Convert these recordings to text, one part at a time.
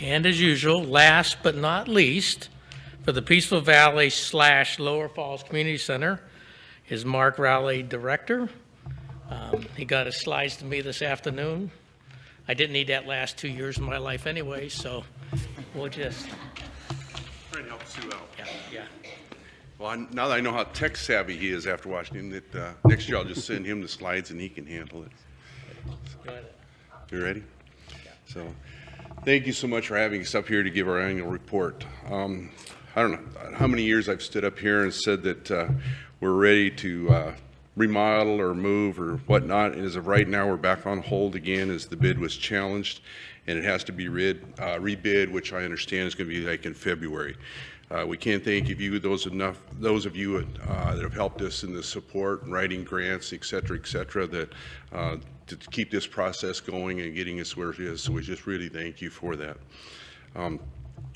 And as usual, last but not least, for the Peaceful Valley / Lower Falls Community Center is Mark Rowley, Director. He got his slides to me this afternoon. I didn't need that last 2 years of my life anyway, so we'll just... Trying to help Sue out. Yeah. Well, now that I know how tech savvy he is after watching him, that next year I'll just send him the slides and he can handle it. Go ahead. You ready? So, thank you so much for having us up here to give our annual report. I don't know how many years I've stood up here and said that we're ready to remodel or move or whatnot. And as of right now, we're back on hold again as the bid was challenged, and it has to be rebid, which I understand is going to be like in February. We can't thank you, those of you that have helped us in the support, writing grants, et cetera, that to keep this process going and getting us where it is. So we just really thank you for that.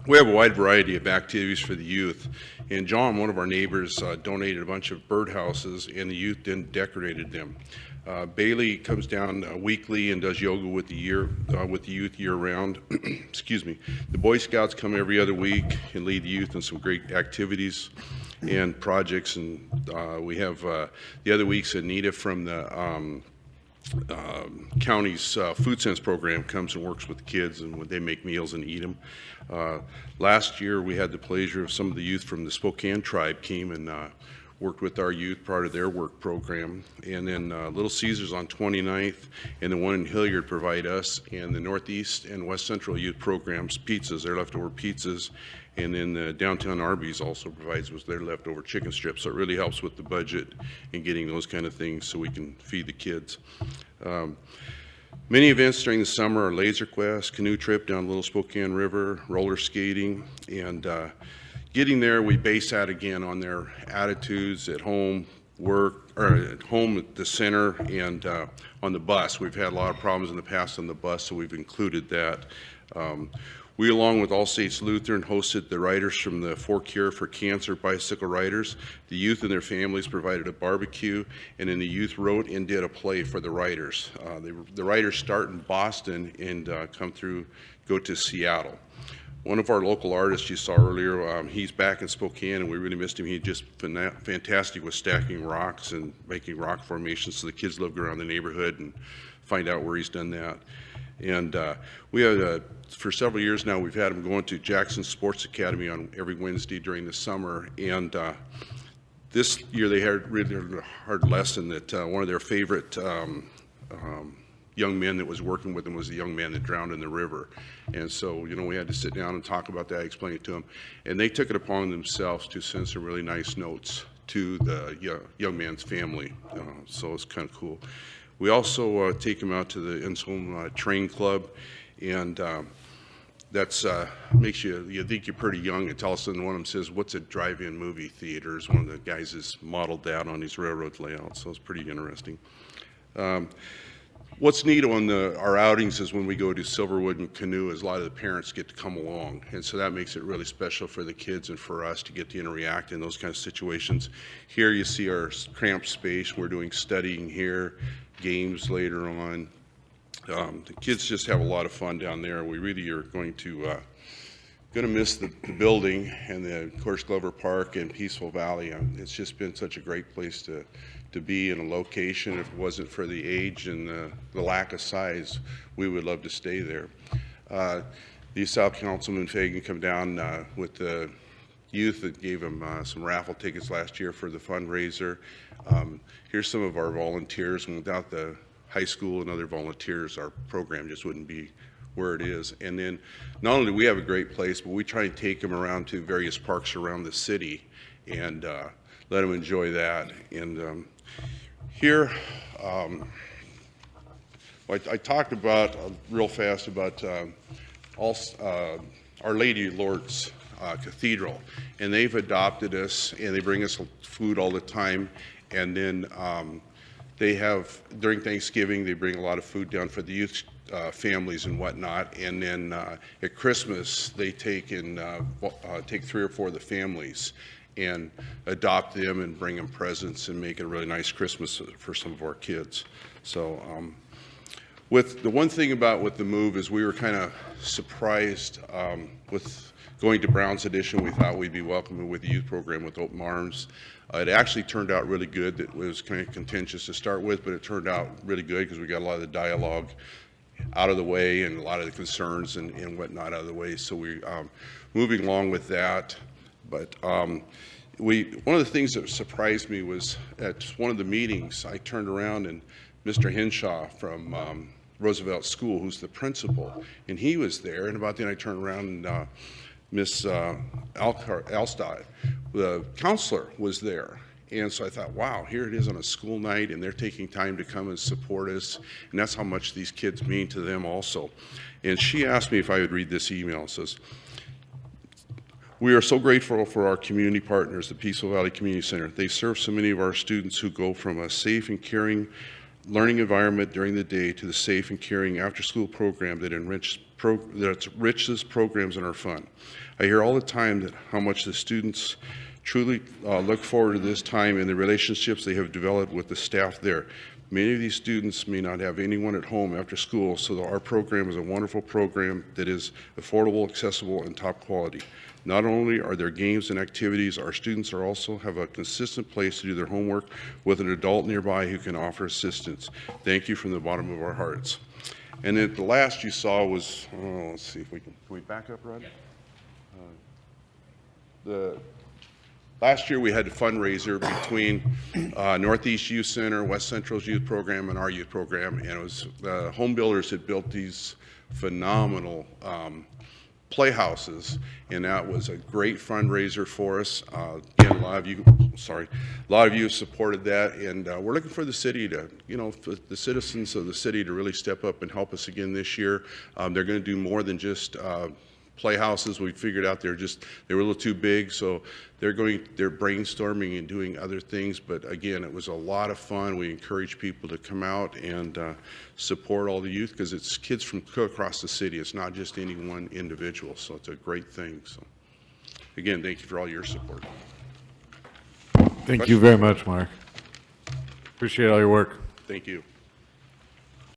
We have a wide variety of activities for the youth. And John, one of our neighbors, donated a bunch of birdhouses, and the youth then decorated them. Bailey comes down weekly and does yoga with the youth year-round. Excuse me. The Boy Scouts come every other week and lead the youth in some great activities and projects. And we have the other weeks Anita from the county's food sense program comes and works with the kids, and when they make meals and eat them. Last year we had the pleasure of some of the youth from the Spokane tribe came and worked with our youth, part of their work program. And then Little Caesars on 29th and the one in Hilliard provide us and the Northeast and West Central youth programs pizzas, their leftover pizzas. And then the downtown Arby's also provides with their leftover chicken strips. So it really helps with the budget and getting those kind of things so we can feed the kids. Many events during the summer are Laser Quest, canoe trip down Little Spokane River, roller skating, and getting there, we base that again on their attitudes at home, work, or at home at the center, and on the bus. We've had a lot of problems in the past on the bus, so we've included that. We, along with All States Lutheran, hosted the riders from the For Cure for Cancer bicycle riders. The youth and their families provided a barbecue, and then the youth wrote and did a play for the riders. The riders start in Boston and go to Seattle. One of our local artists you saw earlier, he's back in Spokane, and we really missed him. He's just fantastic with stacking rocks and making rock formations, so the kids live around the neighborhood and find out where he's done that. And we have, for several years now, we've had him going to Jackson Sports Academy on every Wednesday during the summer. And this year they had really a hard lesson that one of their favorite young men that was working with him was the young man that drowned in the river. And so, we had to sit down and talk about that, explain it to him. And they took it upon themselves to send some really nice notes to the young man's family. So it's kind of cool. We also take him out to the Ensholm Train Club, and that's makes you think you're pretty young until all of a sudden one of them says, "What's a drive-in movie theater?" One of the guys has modeled that on his railroad layout, so it's pretty interesting. What's neat on our outings is when we go to Silverwood and Canoe is a lot of the parents get to come along, and so that makes it really special for the kids and for us to get to interact in those kind of situations. Here you see our cramped space. We're doing studying here, games later on. The kids just have a lot of fun down there. We really are going to miss the building and of course Glover Park and Peaceful Valley. It's just been such a great place to be in a location. If it wasn't for the age and the lack of size, we would love to stay there. The South Councilman Fagan come down with the youth that gave him some raffle tickets last year for the fundraiser. Here's some of our volunteers, and without the high school and other volunteers, our program just wouldn't be where it is. And then not only do we have a great place, but we try and take them around to various parks around the city and let them enjoy that. And here, I talked about real fast about Our Lady of Lourdes Cathedral, and they've adopted us, and they bring us food all the time. And then they have, during Thanksgiving, they bring a lot of food down for the youth families and whatnot. And then at Christmas, they take 3 or 4 of the families and adopt them and bring them presents and make it a really nice Christmas for some of our kids. So With the one thing about with the move is we were kind of surprised with going to Brown's Edition. We thought we'd be welcoming with the youth program with open arms. It actually turned out really good. It was kind of contentious to start with, but it turned out really good because we got a lot of the dialogue out of the way and a lot of the concerns and whatnot out of the way. So we moving along with that. But one of the things that surprised me was at one of the meetings, I turned around and Mr. Henshaw from Roosevelt School, who's the principal, and he was there. And about then I turned around and Miss Alstad, the counselor, was there. And so I thought, wow, here it is on a school night, and they're taking time to come and support us. And that's how much these kids mean to them also. And she asked me if I would read this email. It says, "We are so grateful for our community partners, the Peaceful Valley Community Center. They serve so many of our students who go from a safe and caring learning environment during the day to the safe and caring after-school program that enriches programs and are fun. I hear all the time that how much the students truly look forward to this time and the relationships they have developed with the staff there. Many of these students may not have anyone at home after school, so our program is a wonderful program that is affordable, accessible, and top quality. Not only are there games and activities, our students are also have a consistent place to do their homework with an adult nearby who can offer assistance. Thank you from the bottom of our hearts." And then the last you saw was, let's see if we can we back up, Rod? Last year we had a fundraiser between Northeast Youth Center, West Central's youth program, and our youth program, and it was home builders had built these phenomenal playhouses, and that was a great fundraiser for us. Again, a lot of you have supported that, and we're looking for the city to, for the citizens of the city to really step up and help us again this year. They're going to do more than just playhouses. We figured out they were a little too big, so they're brainstorming and doing other things. But again, it was a lot of fun. We encourage people to come out and support all the youth, because it's kids from across the city. It's not just any one individual, so it's a great thing. So again, thank you for all your support. Thank you very much, Mark. Appreciate all your work. Thank you.